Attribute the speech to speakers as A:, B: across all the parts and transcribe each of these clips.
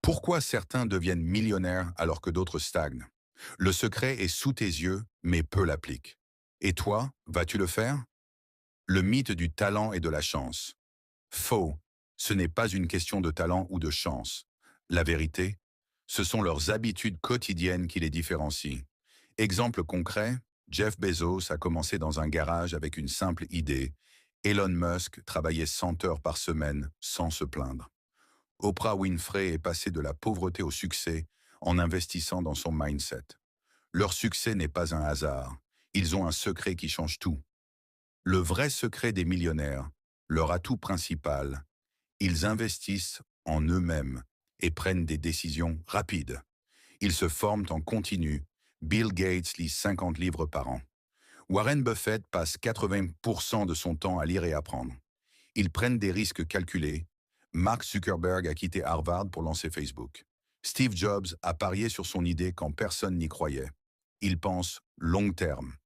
A: Pourquoi certains deviennent millionnaires alors que d'autres stagnent? Le secret est sous tes yeux, mais peu l'appliquent. Et toi, vas-tu le faire? Le mythe du talent et de la chance. Faux. Ce n'est pas une question de talent ou de chance. La vérité, ce sont leurs habitudes quotidiennes qui les différencient. Exemple concret, Jeff Bezos a commencé dans un garage avec une simple idée. Elon Musk travaillait 100 heures par semaine sans se plaindre. Oprah Winfrey est passée de la pauvreté au succès en investissant dans son mindset. Leur succès n'est pas un hasard. Ils ont un secret qui change tout. Le vrai secret des millionnaires, leur atout principal, ils investissent en eux-mêmes et prennent des décisions rapides. Ils se forment en continu. Bill Gates lit 50 livres par an. Warren Buffett passe 80% de son temps à lire et apprendre. Ils prennent des risques calculés. Mark Zuckerberg a quitté Harvard pour lancer Facebook. Steve Jobs a parié sur son idée quand personne n'y croyait. Ils pensent long terme.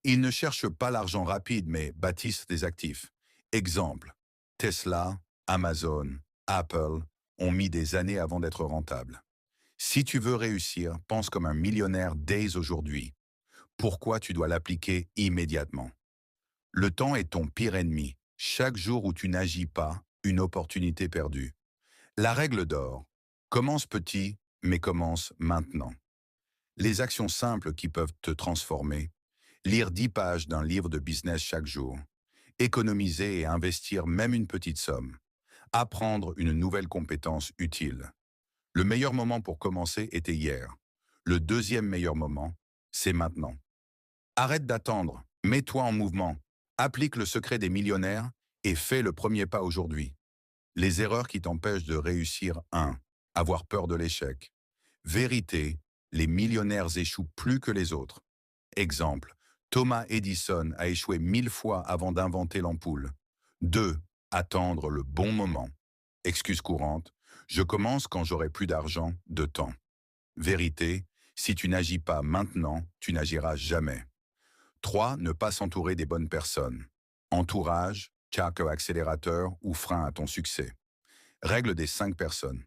A: Ils ne cherchent pas l'argent rapide, mais bâtissent des actifs. Exemple, Tesla, Amazon, Apple ont mis des années avant d'être rentables. Si tu veux réussir, pense comme un millionnaire dès aujourd'hui. Pourquoi tu dois l'appliquer immédiatement? Le temps est ton pire ennemi. Chaque jour où tu n'agis pas, une opportunité perdue. La règle d'or. Commence petit, mais commence maintenant. Les actions simples qui peuvent te transformer. Lire 10 pages d'un livre de business chaque jour. Économiser et investir même une petite somme. Apprendre une nouvelle compétence utile. Le meilleur moment pour commencer était hier. Le deuxième meilleur moment, c'est maintenant. Arrête d'attendre, mets-toi en mouvement, applique le secret des millionnaires et fais le premier pas aujourd'hui. Les erreurs qui t'empêchent de réussir 1. Avoir peur de l'échec. Vérité, les millionnaires échouent plus que les autres. Exemple, Thomas Edison a échoué 1000 fois avant d'inventer l'ampoule. 2. Attendre le bon moment. Excuse courante, je commence quand j'aurai plus d'argent, de temps. Vérité, si tu n'agis pas maintenant, tu n'agiras jamais. 3. Ne pas s'entourer des bonnes personnes. Entourage, tchac accélérateur ou frein à ton succès. Règle des 5 personnes.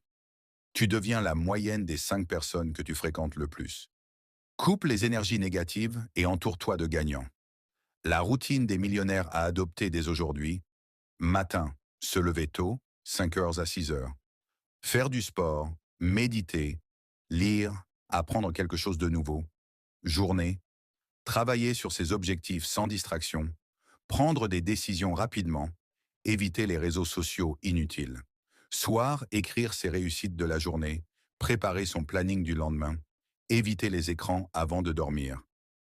A: Tu deviens la moyenne des 5 personnes que tu fréquentes le plus. Coupe les énergies négatives et entoure-toi de gagnants. La routine des millionnaires à adopter dès aujourd'hui. Matin, se lever tôt, 5 heures à 6 heures. Faire du sport, méditer, lire, apprendre quelque chose de nouveau. Journée, travailler sur ses objectifs sans distraction, prendre des décisions rapidement, éviter les réseaux sociaux inutiles. Soir, écrire ses réussites de la journée, préparer son planning du lendemain, éviter les écrans avant de dormir.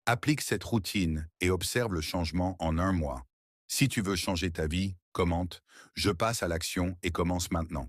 A: Applique cette routine et observe le changement en un mois. Si tu veux changer ta vie, commente « Je passe à l'action et commence maintenant ».